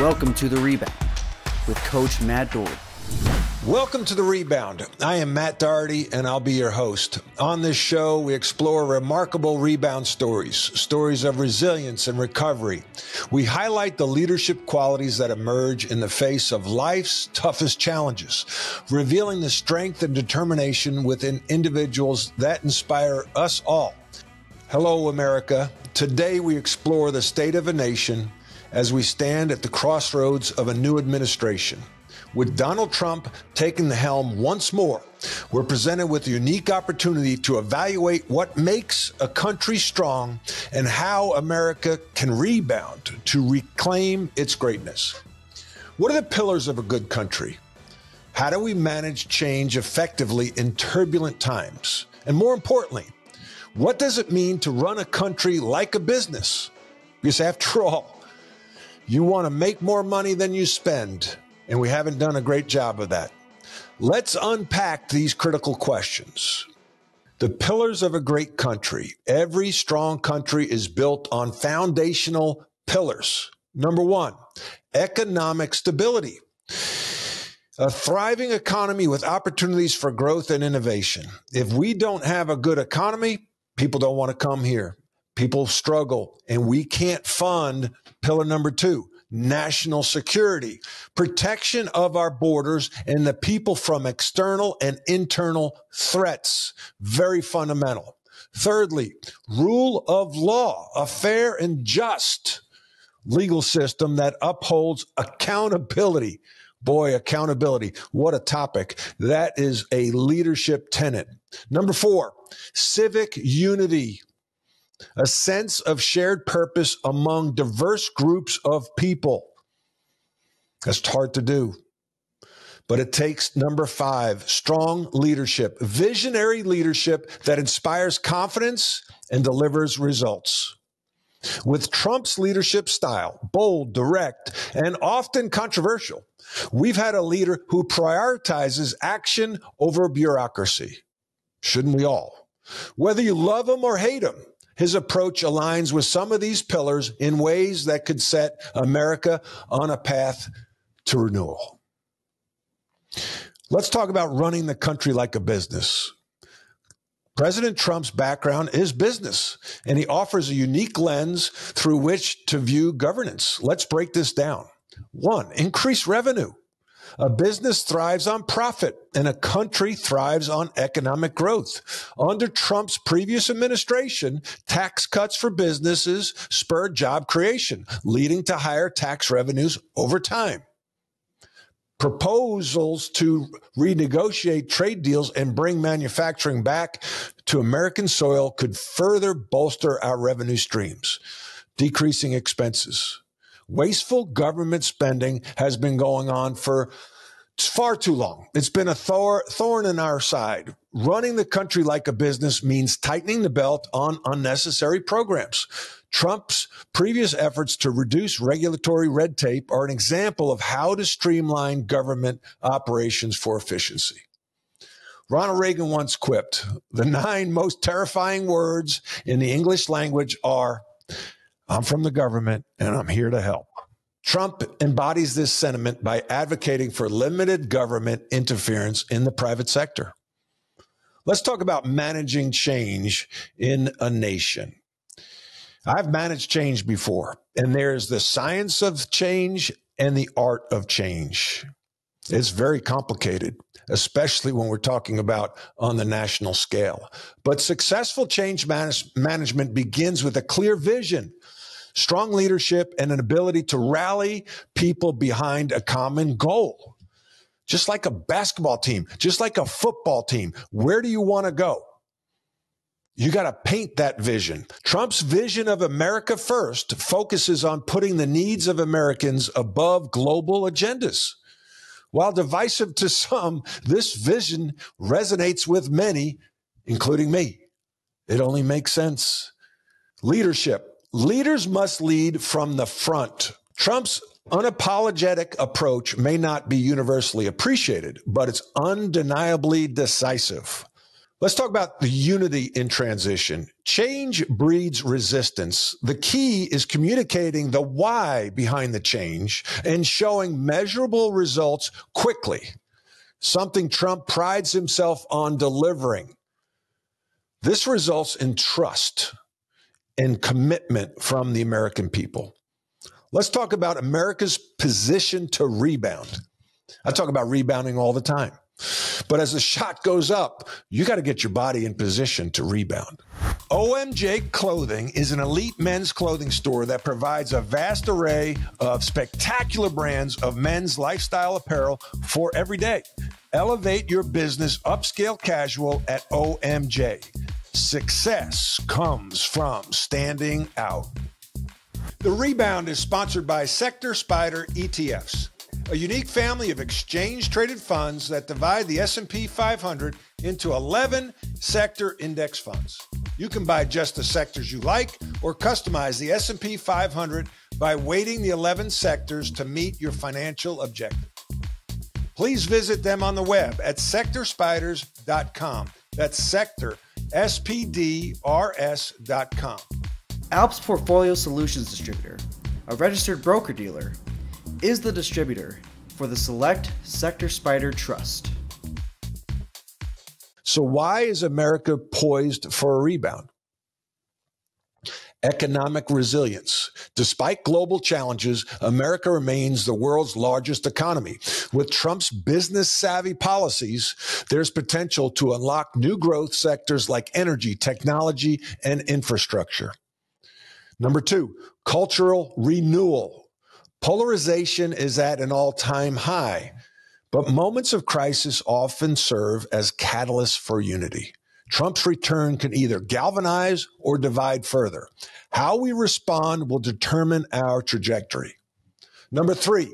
Welcome to The Rebound with Coach Matt Doherty. Welcome to The Rebound. I am Matt Doherty, and I'll be your host. On this show, we explore remarkable rebound stories of resilience and recovery. We highlight the leadership qualities that emerge in the face of life's toughest challenges, revealing the strength and determination within individuals that inspire us all. Hello, America. Today, we explore the state of a nation as we stand at the crossroads of a new administration. With Donald Trump taking the helm once more, we're presented with a unique opportunity to evaluate what makes a country strong and how America can rebound to reclaim its greatness. What are the pillars of a good country? How do we manage change effectively in turbulent times? And more importantly, what does it mean to run a country like a business? Because after all, you want to make more money than you spend. And we haven't done a great job of that. Let's unpack these critical questions. The pillars of a great country. Every strong country is built on foundational pillars. Number one, economic stability. A thriving economy with opportunities for growth and innovation. If we don't have a good economy, people don't want to come here. People struggle, and we can't fund pillar number two. National security, protection of our borders and the people from external and internal threats. Very fundamental. Thirdly, rule of law, a fair and just legal system that upholds accountability. Boy, accountability. What a topic. That is a leadership tenet. Number four, civic unity. A sense of shared purpose among diverse groups of people. That's hard to do. But it takes number five, strong leadership, visionary leadership that inspires confidence and delivers results. With Trump's leadership style, bold, direct, and often controversial, we've had a leader who prioritizes action over bureaucracy. Shouldn't we all? Whether you love him or hate him, his approach aligns with some of these pillars in ways that could set America on a path to renewal. Let's talk about running the country like a business. President Trump's background is business, and he offers a unique lens through which to view governance. Let's break this down. One, increase revenue. A business thrives on profit, and a country thrives on economic growth. Under Trump's previous administration, tax cuts for businesses spurred job creation, leading to higher tax revenues over time. Proposals to renegotiate trade deals and bring manufacturing back to American soil could further bolster our revenue streams, decreasing expenses. Wasteful government spending has been going on for far too long. It's been a thorn in our side. Running the country like a business means tightening the belt on unnecessary programs. Trump's previous efforts to reduce regulatory red tape are an example of how to streamline government operations for efficiency. Ronald Reagan once quipped, "The 9 most terrifying words in the English language are, I'm from the government and I'm here to help." Trump embodies this sentiment by advocating for limited government interference in the private sector. Let's talk about managing change in a nation. I've managed change before, and there's the science of change and the art of change. It's very complicated, especially when we're talking about on the national scale. But successful change management begins with a clear vision, strong leadership, and an ability to rally people behind a common goal. Just like a basketball team, just like a football team, where do you want to go? You got to paint that vision. Trump's vision of America first focuses on putting the needs of Americans above global agendas. While divisive to some, this vision resonates with many, including me. It only makes sense. Leadership. Leaders must lead from the front. Trump's unapologetic approach may not be universally appreciated, but it's undeniably decisive. Let's talk about the unity in transition. Change breeds resistance. The key is communicating the why behind the change and showing measurable results quickly, something Trump prides himself on delivering. This results in trust and commitment from the American people. Let's talk about America's position to rebound. I talk about rebounding all the time. But as the shot goes up, you got to get your body in position to rebound. OMJ Clothing is an elite men's clothing store that provides a vast array of spectacular brands of men's lifestyle apparel for every day. Elevate your business upscale casual at OMJ. Success comes from standing out. The Rebound is sponsored by Sector Spider ETFs, a unique family of exchange-traded funds that divide the S&P 500 into 11 sector index funds. You can buy just the sectors you like or customize the S&P 500 by weighting the 11 sectors to meet your financial objective. Please visit them on the web at sectorspiders.com. That's sector, SPDRS.com. Alps Portfolio Solutions Distributor, a registered broker-dealer, is the distributor for the Select Sector Spider Trust. So why is America poised for a rebound? Economic resilience. Despite global challenges, America remains the world's largest economy. With Trump's business-savvy policies, there's potential to unlock new growth sectors like energy, technology, and infrastructure. Number two, cultural renewal. Polarization is at an all-time high, but moments of crisis often serve as catalysts for unity. Trump's return can either galvanize or divide further. How we respond will determine our trajectory. Number three,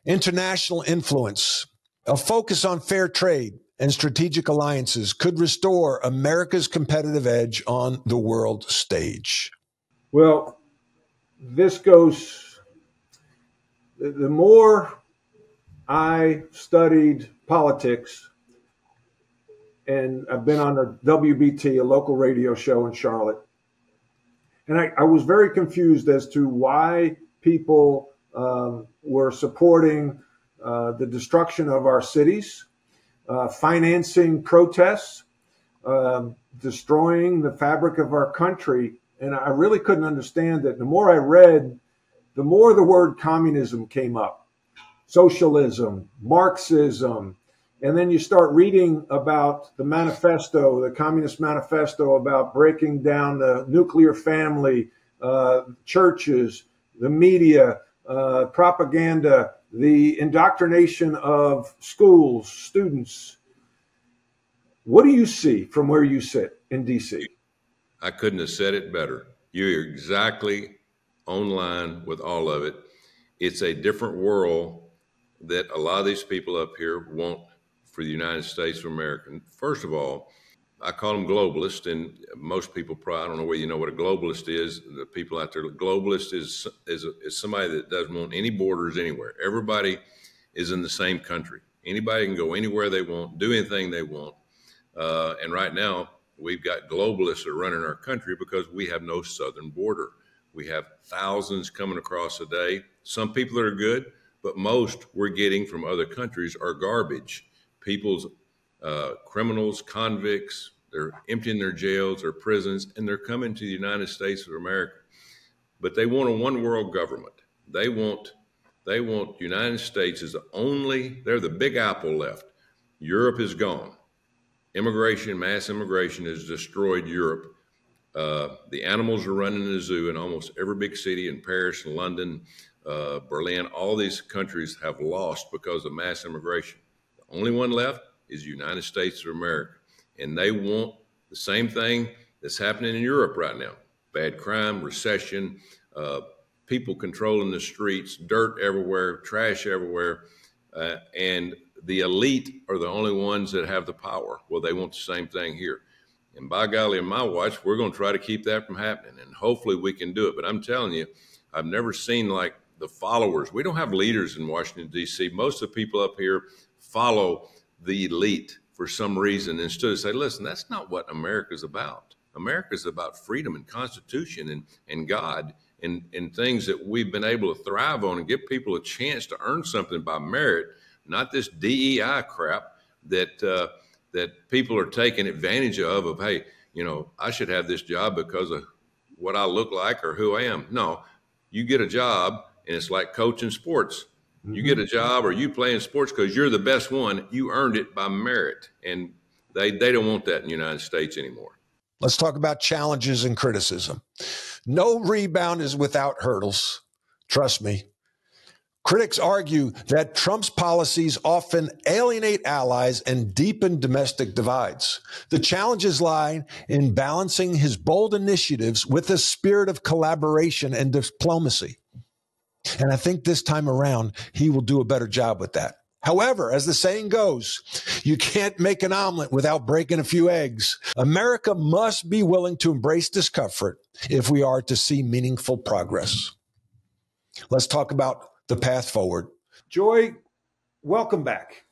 international influence. A focus on fair trade and strategic alliances could restore America's competitive edge on the world stage. Well, this goes... The more I studied politics, and I've been on a WBT, a local radio show in Charlotte, and I was very confused as to why people were supporting the destruction of our cities, financing protests, destroying the fabric of our country. And I really couldn't understand that. The more I read, the more the word communism came up, socialism, Marxism, and then you start reading about the manifesto, the Communist Manifesto, about breaking down the nuclear family, churches, the media, propaganda, the indoctrination of schools, students. What do you see from where you sit in D.C.? I couldn't have said it better. You're exactly online with all of it. It's a different world that a lot of these people up here want for the United States of America. First of all, I call them globalists, and most people probably, I don't know whether you know what a globalist is, the people out there. A globalist is somebody that doesn't want any borders anywhere. Everybody is in the same country. Anybody can go anywhere they want, do anything they want. And right now, we've got globalists that are running our country because we have no southern border. We have thousands coming across a day. Some people are good, but most we're getting from other countries are garbage. People's criminals, convicts, they're emptying their jails or prisons, and they're coming to the United States of America. But they want a one world government. They want United States is they're the big apple left. Europe is gone. Immigration, mass immigration has destroyed Europe. The animals are running in the zoo in almost every big city in Paris, London, Berlin. All these countries have lost because of mass immigration. The only one left is the United States of America. And they want the same thing that's happening in Europe right now. Bad crime, recession, people controlling the streets, dirt everywhere, trash everywhere. And the elite are the only ones that have the power. Well, they want the same thing here. And by golly, in my watch, we're going to try to keep that from happening. And hopefully we can do it. But I'm telling you, I've never seen like the followers. We don't have leaders in Washington, D.C. Most of the people up here follow the elite for some reason instead of say, listen, that's not what America's about. America is about freedom and Constitution and God and things that we've been able to thrive on and give people a chance to earn something by merit, not this DEI crap that people are taking advantage of, hey, I should have this job because of what I look like or who I am. No, you get a job, and it's like coaching sports. You get a job or you play in sports because you're the best one. You earned it by merit. And they don't want that in the United States anymore. Let's talk about challenges and criticism. No rebound is without hurdles. Trust me. Critics argue that Trump's policies often alienate allies and deepen domestic divides. The challenges lie in balancing his bold initiatives with a spirit of collaboration and diplomacy. And I think this time around, he will do a better job with that. However, as the saying goes, you can't make an omelet without breaking a few eggs. America must be willing to embrace discomfort if we are to see meaningful progress. Let's talk about the path forward. Joy, welcome back.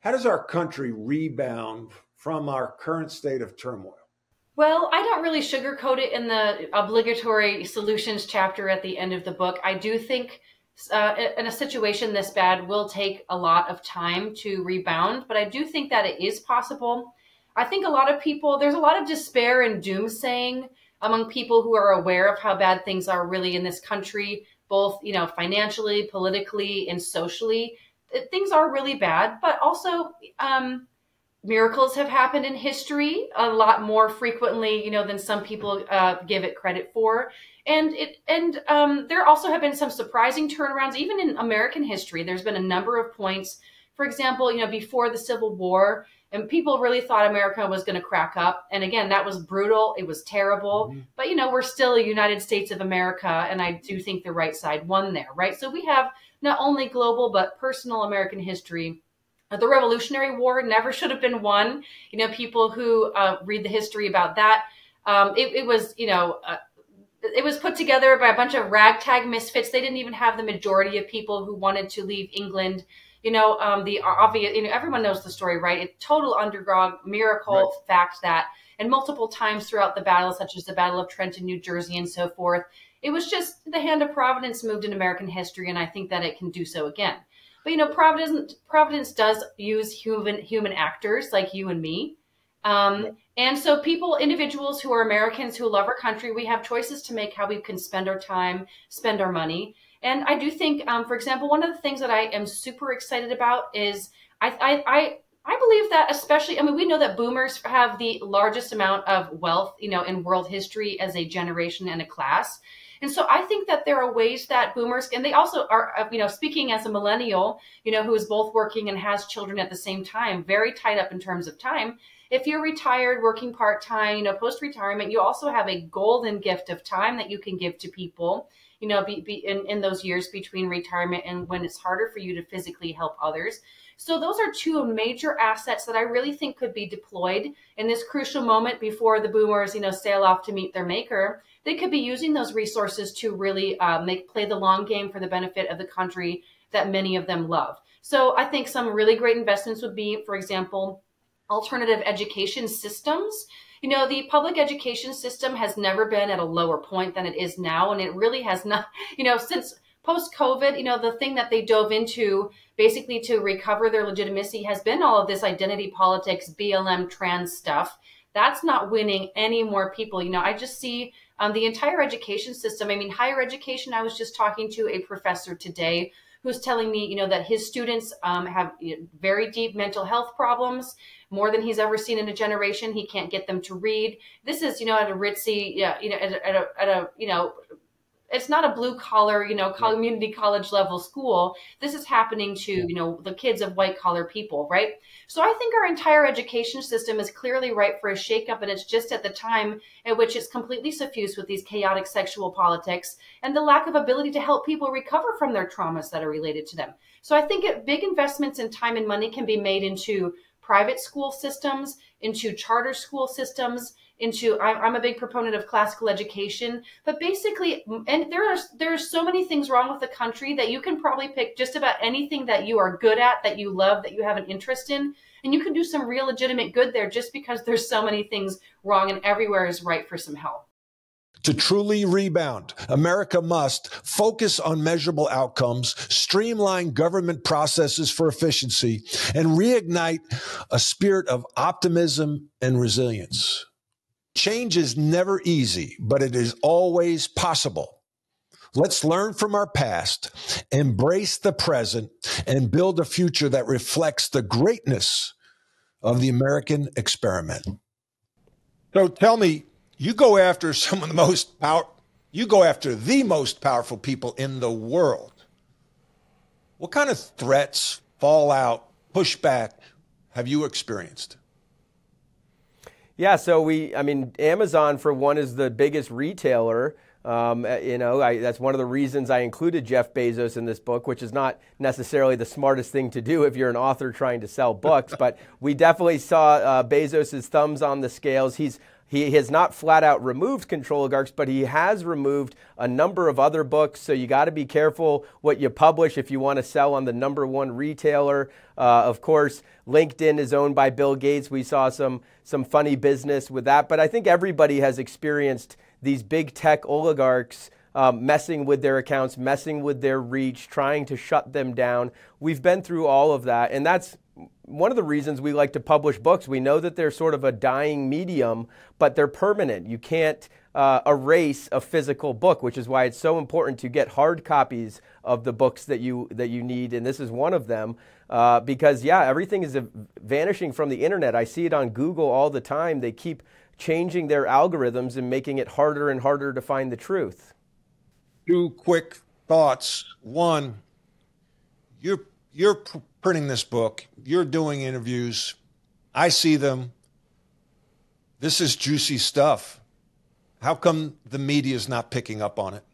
How does our country rebound from our current state of turmoil? Well, I don't really sugarcoat it in the obligatory solutions chapter at the end of the book. I do think in a situation this bad will take a lot of time to rebound, but I do think that it is possible. I think a lot of people, there's a lot of despair and doomsaying among people who are aware of how bad things are really in this country, both, financially, politically, and socially. Things are really bad, but also miracles have happened in history a lot more frequently, than some people give it credit for. And there also have been some surprising turnarounds, even in American history. There's been a number of points, for example, before the Civil War, and people really thought America was going to crack up. And again, that was brutal. It was terrible. Mm-hmm. But, we're still a United States of America. And I do think the right side won there, right? So we have not only global, but personal American history. The Revolutionary War never should have been won. People who read the history about that, it was put together by a bunch of ragtag misfits. They didn't even have the majority of people who wanted to leave England. The obvious, everyone knows the story, right? A total underdog miracle, right. Fact that, and multiple times throughout the battle, such as the Battle of Trenton, New Jersey, and so forth, it was just the hand of Providence moved in American history, and I think that it can do so again. But Providence does use human actors like you and me, and so individuals who are Americans who love our country, we have choices to make how we can spend our time, spend our money. And I do think, for example, one of the things that I am super excited about is I believe that especially, we know that boomers have the largest amount of wealth, in world history as a generation and a class. And so I think that there are ways that boomers, and they also are, speaking as a millennial, who is both working and has children at the same time, very tied up in terms of time. If you're retired, working part-time, post-retirement, you also have a golden gift of time that you can give to people, in those years between retirement and when it's harder for you to physically help others. So those are two major assets that I really think could be deployed in this crucial moment before the boomers, sail off to meet their maker. They could be using those resources to really play the long game for the benefit of the country that many of them love. So I think some really great investments would be, for example, alternative education systems. The public education system has never been at a lower point than it is now. And it really has not, since post-COVID, the thing that they dove into basically to recover their legitimacy has been all of this identity politics, BLM, trans stuff. That's not winning any more people. I just see the entire education system. Higher education, I was just talking to a professor today who's telling me, that his students have very deep mental health problems, more than he's ever seen in a generation. He can't get them to read. This is, at a ritzy, it's not a blue collar, community college level school. This is happening to, the kids of white collar people, right? So I think our entire education system is clearly ripe for a shakeup, and it's just at the time at which it's completely suffused with these chaotic sexual politics and the lack of ability to help people recover from their traumas that are related to them. So I think big investments in time and money can be made into private school systems, into charter school systems, I'm a big proponent of classical education, but basically, and there are so many things wrong with the country that you can probably pick just about anything that you are good at, that you love, that you have an interest in, And you can do some real legitimate good there just because there's so many things wrong and everywhere is right for some help. To truly rebound, America must focus on measurable outcomes, streamline government processes for efficiency, and reignite a spirit of optimism and resilience. Change is never easy, but it is always possible. Let's learn from our past, embrace the present, and build a future that reflects the greatness of the American experiment. So tell me, you go after some of the most the most powerful people in the world. What kind of threats, fallout, pushback have you experienced? Yeah, so Amazon, for one, is the biggest retailer. That's one of the reasons I included Jeff Bezos in this book, which is not necessarily the smartest thing to do if you're an author trying to sell books. But we definitely saw Bezos' thumbs on the scales. He has not flat out removed control oligarchs, but he has removed a number of other books. So you got to be careful what you publish if you want to sell on the number one retailer. Of course, LinkedIn is owned by Bill Gates. We saw some funny business with that. But I think everybody has experienced these big tech oligarchs messing with their accounts, messing with their reach, trying to shut them down. We've been through all of that. And that's one of the reasons we like to publish books. We know that they're sort of a dying medium, but they're permanent. You can't erase a physical book, which is why it's so important to get hard copies of the books that you need. And this is one of them because, everything is vanishing from the internet. I see it on Google all the time. They keep changing their algorithms and making it harder and harder to find the truth. Two quick thoughts. One, you're printing this book. You're doing interviews. I see them. This is juicy stuff. How come the media is not picking up on it?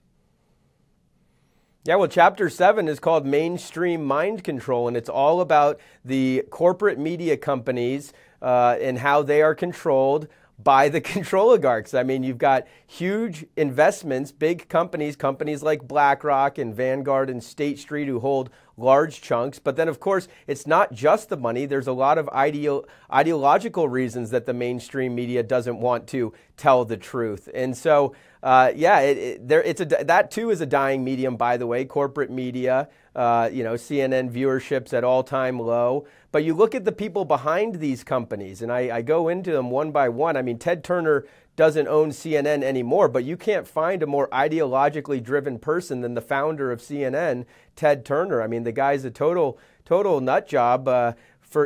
Yeah, well, Chapter 7 is called Mainstream Mind Control, and it's all about the corporate media companies and how they are controlled by the control oligarchs. I mean, you've got huge investments, big companies like BlackRock and Vanguard and State Street who hold large chunks. But then, of course, it's not just the money. There's a lot of ideological reasons that the mainstream media doesn't want to tell the truth. And so, that too is a dying medium, by the way, corporate media. CNN viewerships at all-time low. But you look at the people behind these companies, and I go into them one by one. I mean, Ted Turner doesn't own CNN anymore, but you can't find a more ideologically driven person than the founder of CNN, Ted Turner. I mean, the guy's a total nut job.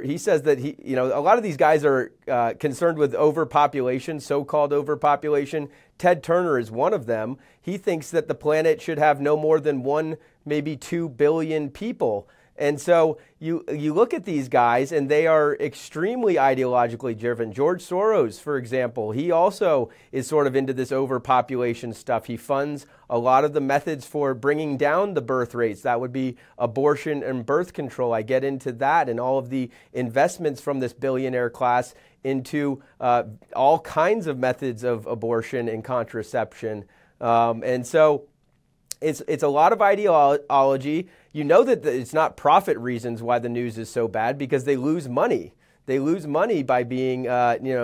He says that a lot of these guys are concerned with overpopulation, so-called overpopulation. Ted Turner is one of them. He thinks that the planet should have no more than 1, maybe 2 billion people. And so you look at these guys, and they are extremely ideologically driven. George Soros, for example, he also is sort of into this overpopulation stuff. He funds a lot of the methods for bringing down the birth rates. That would be abortion and birth control. I get into that and all of the investments from this billionaire class into all kinds of methods of abortion and contraception. And so it's a lot of ideology. You know that it's not profit reasons why the news is so bad, because they lose money. They lose money by being,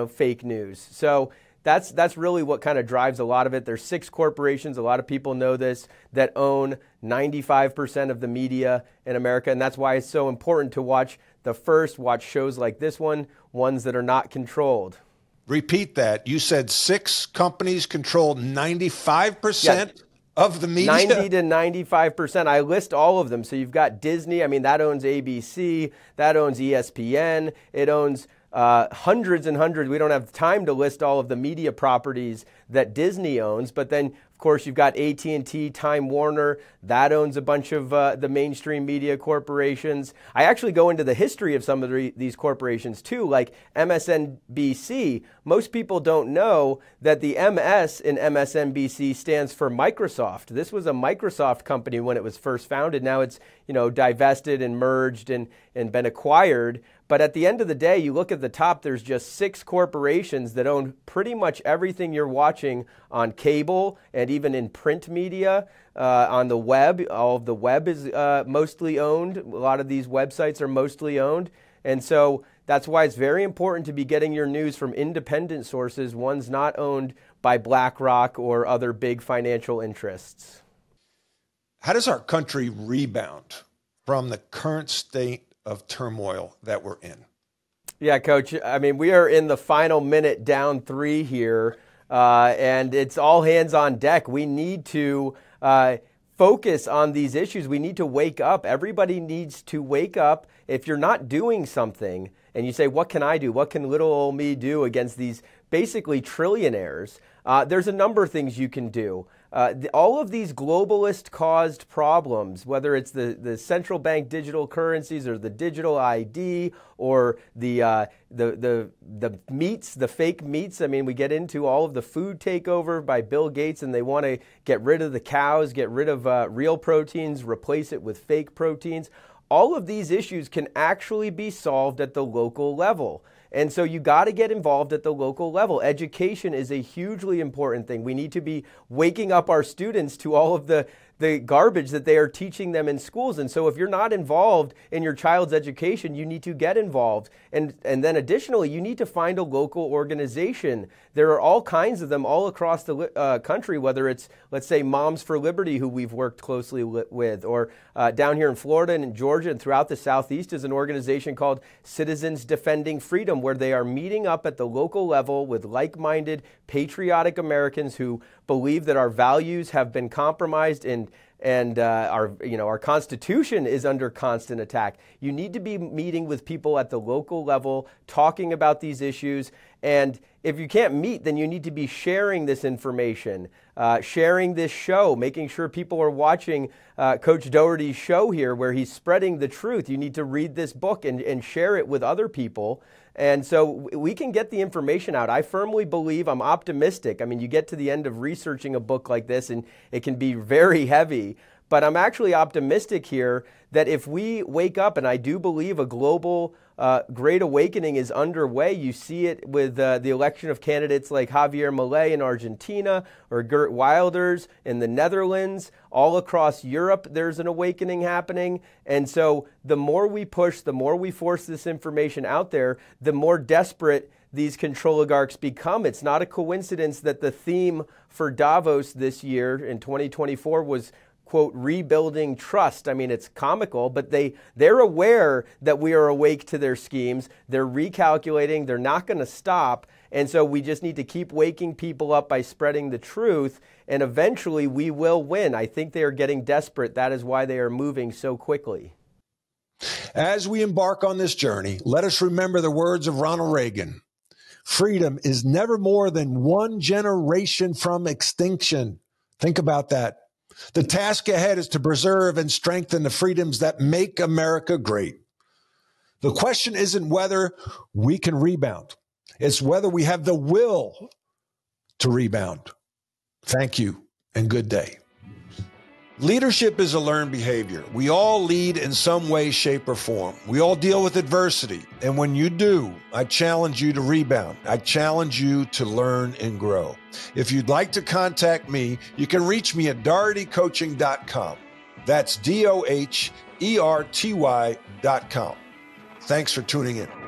fake news. So that's really what kind of drives a lot of it. There's 6 corporations, a lot of people know this, that own 95% of the media in America. And that's why it's so important to watch shows like this one, ones that are not controlled. Repeat that. You said 6 companies control 95%? Of the media? 90 to 95%. I list all of them. So you've got Disney. I mean, that owns ABC. That owns ESPN. It owns hundreds and hundreds. We don't have time to list all of the media properties that Disney owns. But then, of course, you've got AT&T, Time Warner. That owns a bunch of the mainstream media corporations. I actually go into the history of some of these corporations, too, like MSNBC. Most people don't know that the MS in MSNBC stands for Microsoft. This was a Microsoft company when it was first founded. Now it's, divested and merged and been acquired. But at the end of the day, you look at the top, there's just 6 corporations that own pretty much everything you're watching on cable and even in print media, on the web. All of the web is mostly owned. A lot of these websites are mostly owned. And so that's why it's very important to be getting your news from independent sources, ones not owned by BlackRock or other big financial interests. How does our country rebound from the current state of turmoil that we're in? Yeah, Coach. I mean, we are in the final minute, down 3 here, and it's all hands on deck. We need to focus on these issues. We need to wake up. Everybody needs to wake up. If you're not doing something and you say, what can I do? What can little old me do against these basically trillionaires? There's a number of things you can do. All of these globalist-caused problems, whether it's the central bank digital currencies or the digital ID or the meats, the fake meats. I mean, we get into all of the food takeover by Bill Gates, and they want to get rid of the cows, get rid of real proteins, replace it with fake proteins. All of these issues can actually be solved at the local level. And so you got to get involved at the local level. Education is a hugely important thing. We need to be waking up our students to all of the garbage that they are teaching them in schools. And so if you're not involved in your child's education, you need to get involved. And then additionally, you need to find a local organization. There are all kinds of them all across the country, whether it's, let's say, Moms for Liberty, who we've worked closely with, or down here in Florida and in Georgia and throughout the Southeast is an organization called Citizens Defending Freedom, where they are meeting up at the local level with like-minded, patriotic Americans who believe that our values have been compromised and our Constitution is under constant attack. You need to be meeting with people at the local level, talking about these issues. And if you can't meet, then you need to be sharing this information, sharing this show, making sure people are watching Coach Dougherty's show here where he's spreading the truth. You need to read this book and share it with other people. And so we can get the information out. I firmly believe, I'm optimistic. I mean, you get to the end of researching a book like this and it can be very heavy, but I'm actually optimistic here that if we wake up, and I do believe a global great awakening is underway. You see it with the election of candidates like Javier Milei in Argentina or Geert Wilders in the Netherlands. All across Europe, there's an awakening happening. And so the more we push, the more we force this information out there, the more desperate these control oligarchs become. It's not a coincidence that the theme for Davos this year in 2024 was, quote, rebuilding trust. I mean, it's comical, but they're aware that we are awake to their schemes. They're recalculating. They're not going to stop. And so we just need to keep waking people up by spreading the truth. And eventually we will win. I think they are getting desperate. That is why they are moving so quickly. As we embark on this journey, let us remember the words of Ronald Reagan. Freedom is never more than one generation from extinction. Think about that. The task ahead is to preserve and strengthen the freedoms that make America great. The question isn't whether we can rebound. It's whether we have the will to rebound. Thank you and good day. Leadership is a learned behavior. We all lead in some way, shape, or form. We all deal with adversity. And when you do, I challenge you to rebound. I challenge you to learn and grow. If you'd like to contact me, you can reach me at DoughertyCoaching.com. That's DOHERTY.com. Thanks for tuning in.